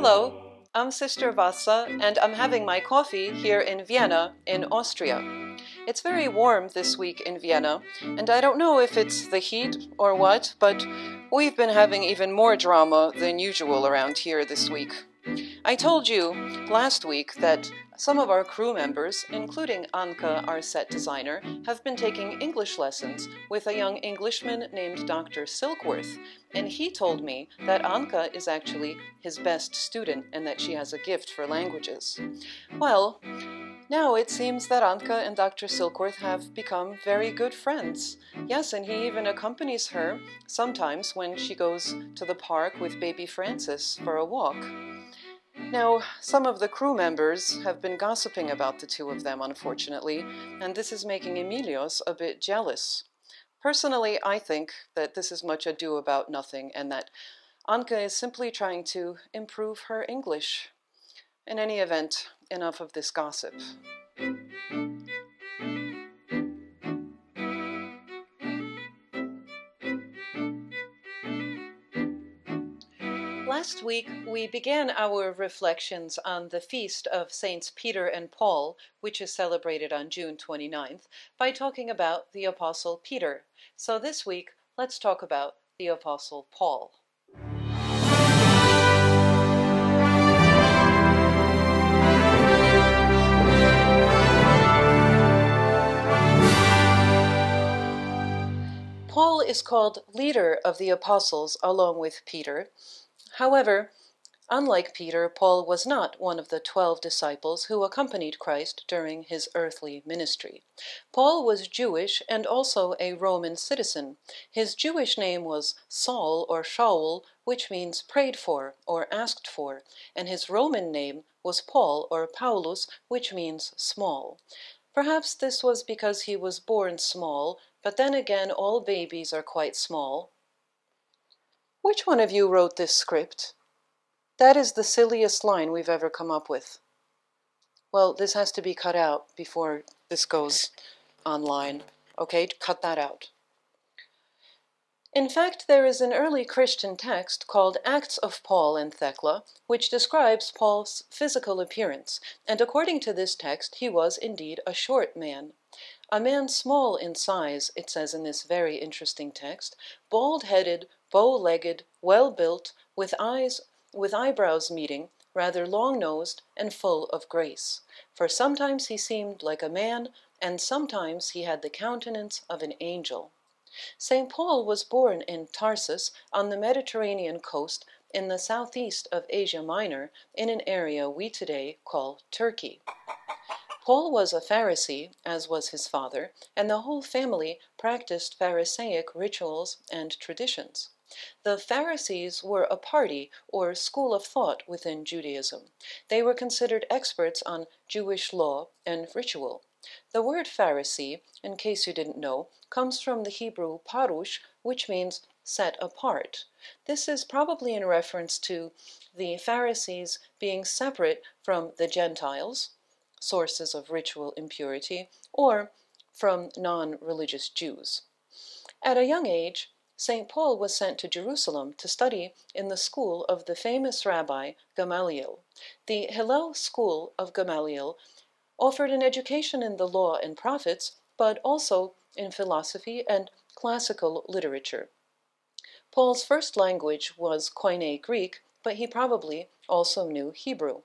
Hello, I'm Sister Vassa, and I'm having my coffee here in Vienna, in Austria. It's very warm this week in Vienna, and I don't know if it's the heat or what, but we've been having even more drama than usual around here this week. I told you last week that some of our crew members, including Anka, our set designer, have been taking English lessons with a young Englishman named Dr. Silkworth, and he told me that Anka is actually his best student and that she has a gift for languages. Well, now it seems that Anka and Dr. Silkworth have become very good friends. Yes, and he even accompanies her sometimes when she goes to the park with baby Francis for a walk. Now, some of the crew members have been gossiping about the two of them, unfortunately, and this is making Emilios a bit jealous. Personally, I think that this is much ado about nothing and that Anka is simply trying to improve her English. In any event, enough of this gossip. Last week, we began our reflections on the feast of Saints Peter and Paul, which is celebrated on June 29th, by talking about the Apostle Peter. So this week, let's talk about the Apostle Paul. Paul is called leader of the apostles along with Peter. However, unlike Peter, Paul was not one of the 12 disciples who accompanied Christ during his earthly ministry. Paul was Jewish and also a Roman citizen. His Jewish name was Saul or Shaul, which means prayed for or asked for, and his Roman name was Paul or Paulus, which means small. Perhaps this was because he was born small, but then again all babies are quite small. Which one of you wrote this script? That is the silliest line we've ever come up with. Well, this has to be cut out before this goes online. Okay, cut that out. In fact, there is an early Christian text called Acts of Paul and Thecla, which describes Paul's physical appearance, and according to this text, he was indeed a short man. A man small in size, it says in this very interesting text, bald-headed, bow-legged, well-built, with eyebrows meeting, rather long-nosed, and full of grace. For sometimes he seemed like a man, and sometimes he had the countenance of an angel. St. Paul was born in Tarsus on the Mediterranean coast in the southeast of Asia Minor, in an area we today call Turkey. Paul was a Pharisee, as was his father, and the whole family practiced Pharisaic rituals and traditions. The Pharisees were a party or school of thought within Judaism. They were considered experts on Jewish law and ritual. The word Pharisee, in case you didn't know, comes from the Hebrew parush, which means set apart. This is probably in reference to the Pharisees being separate from the Gentiles, sources of ritual impurity, or from non-religious Jews. At a young age, St. Paul was sent to Jerusalem to study in the school of the famous Rabbi Gamaliel. The Hillel school of Gamaliel offered an education in the law and prophets, but also in philosophy and classical literature. Paul's first language was Koine Greek, but he probably also knew Hebrew.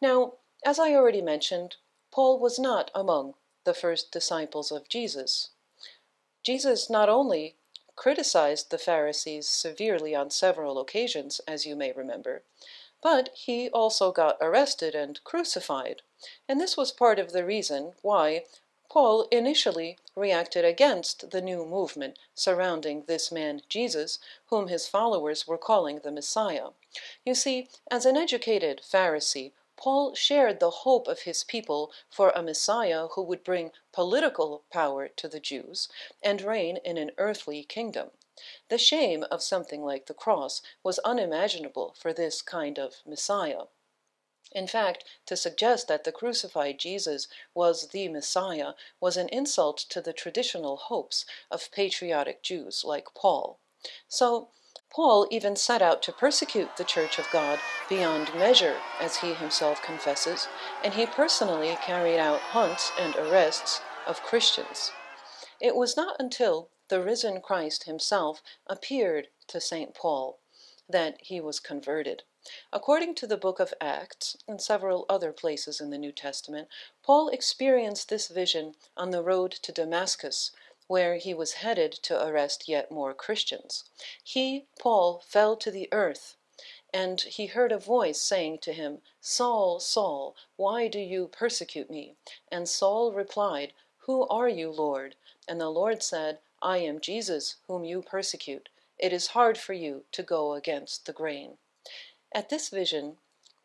Now, as I already mentioned, Paul was not among the first disciples of Jesus. Jesus not only criticized the Pharisees severely on several occasions, as you may remember, but he also got arrested and crucified, and this was part of the reason why Paul initially reacted against the new movement surrounding this man Jesus, whom his followers were calling the Messiah. You see, as an educated Pharisee, Paul shared the hope of his people for a Messiah who would bring political power to the Jews and reign in an earthly kingdom. The shame of something like the cross was unimaginable for this kind of Messiah. In fact, to suggest that the crucified Jesus was the Messiah was an insult to the traditional hopes of patriotic Jews like Paul. So, Paul even set out to persecute the Church of God beyond measure, as he himself confesses, and he personally carried out hunts and arrests of Christians. It was not until the risen Christ himself appeared to St. Paul that he was converted. According to the book of Acts and several other places in the New Testament, Paul experienced this vision on the road to Damascus, where he was headed to arrest yet more Christians. He, Paul, fell to the earth, and he heard a voice saying to him, "Saul, Saul, why do you persecute me?" And Saul replied, "Who are you, Lord?" And the Lord said, "I am Jesus, whom you persecute. It is hard for you to go against the grain." At this vision,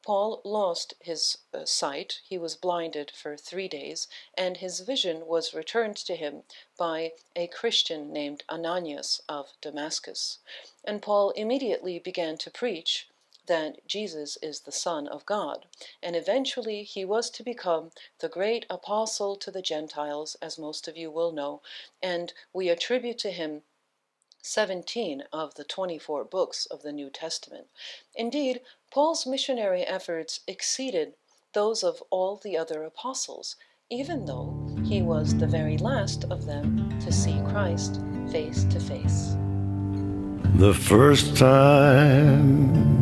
Paul lost his sight. He was blinded for 3 days, and his vision was returned to him by a Christian named Ananias of Damascus. And Paul immediately began to preach that Jesus is the Son of God, and eventually he was to become the great apostle to the Gentiles, as most of you will know, and we attribute to him 17 of the 24 books of the New Testament. Indeed, Paul's missionary efforts exceeded those of all the other apostles, even though he was the very last of them to see Christ face to face. The first time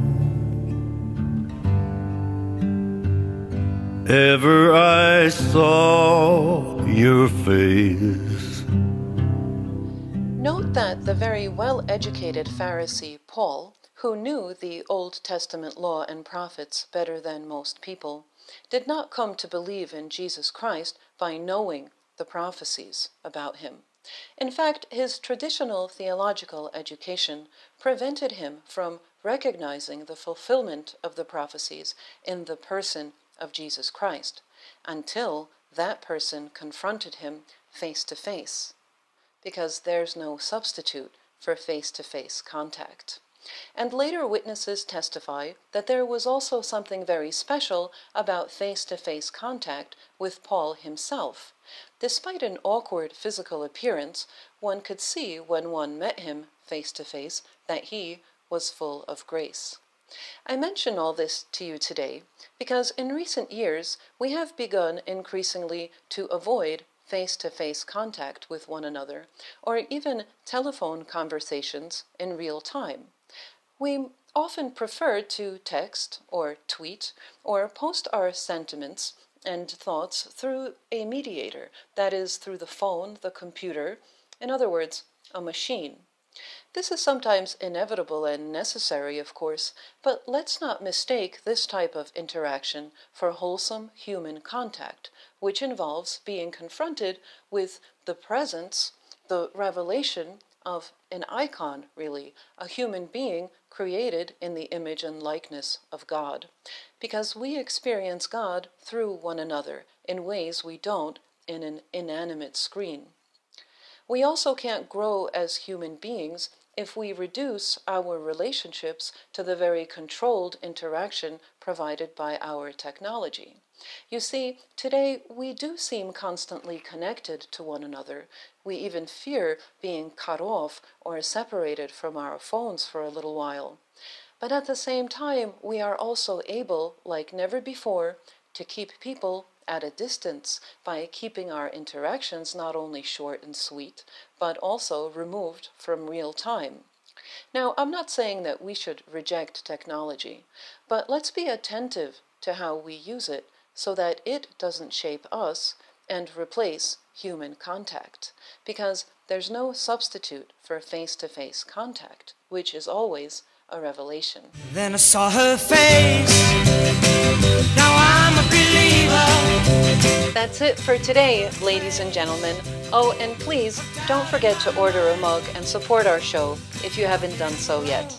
ever I saw your face. Note that the very well-educated Pharisee Paul, who knew the Old Testament law and prophets better than most people, did not come to believe in Jesus Christ by knowing the prophecies about him. In fact, his traditional theological education prevented him from recognizing the fulfillment of the prophecies in the person of Jesus Christ, until that person confronted him face to face, because there's no substitute for face-to-face contact. And later witnesses testify that there was also something very special about face-to-face contact with Paul himself. Despite an awkward physical appearance, one could see when one met him face-to-face that he was full of grace. I mention all this to you today because in recent years we have begun increasingly to avoid face-to-face contact with one another, or even telephone conversations in real time. We often prefer to text or tweet or post our sentiments and thoughts through a mediator, that is, through the phone, the computer, in other words, a machine. This is sometimes inevitable and necessary, of course, but let's not mistake this type of interaction for wholesome human contact, which involves being confronted with the presence, the revelation of an icon, really, a human being created in the image and likeness of God. Because we experience God through one another in ways we don't in an inanimate screen. We also can't grow as human beings if we reduce our relationships to the very controlled interaction provided by our technology. You see, today we do seem constantly connected to one another. We even fear being cut off or separated from our phones for a little while. But at the same time, we are also able, like never before, to keep people at a distance by keeping our interactions not only short and sweet, but also removed from real time. Now, I'm not saying that we should reject technology, but let's be attentive to how we use it so that it doesn't shape us and replace human contact, because there's no substitute for face-to-face contact, which is always a revelation. Then I saw her face. Now I'm a believer. That's it for today, ladies and gentlemen. Oh, and please don't forget to order a mug and support our show if you haven't done so yet.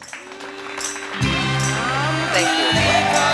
Thank you.